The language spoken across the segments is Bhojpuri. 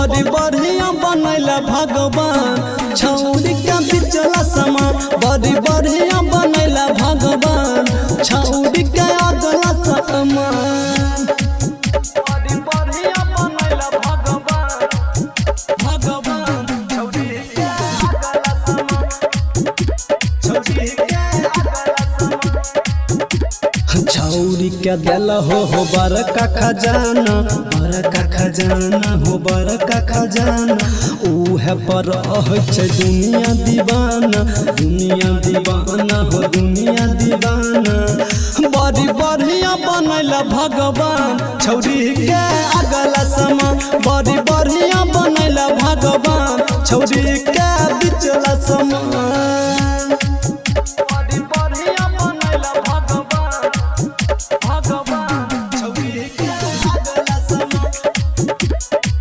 बड़ी बढ़िया बनैला भगवान छौरी के बिचला समान बड़ी बढ़िया बनैला भगवान छौरी के अगला समान बड़ी बढ़िया बनैला भगवान छौरी के अगला समान छौरी के अगला समान छौरी के दिल हो बड़का खजाना बड़का खजाना उहे पर छै दुनिया दीवाना हो दुनिया दीवाना बड़ी बढ़िया बनैला भगवान छौरी के अगला समान बड़ी बढ़िया बनैला भगवान छौरी के बिचला समान बड़ी बढ़िया बनैला भगवान छौरी के अगला समान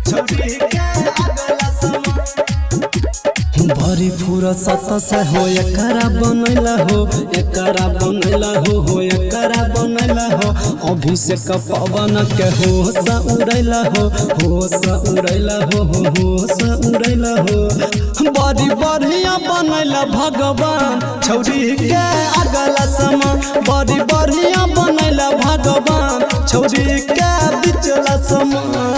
छौरी के अगला समान बड़ी फुर्सत से हो एकरा बनैला हो अभिषेक पवन के होश उड़ैला हो बड़ी बढ़िया बनैला भगवान छौरी के अगला समान बड़ी बढ़िया बनैला भगवान छौरी के बिचला समान।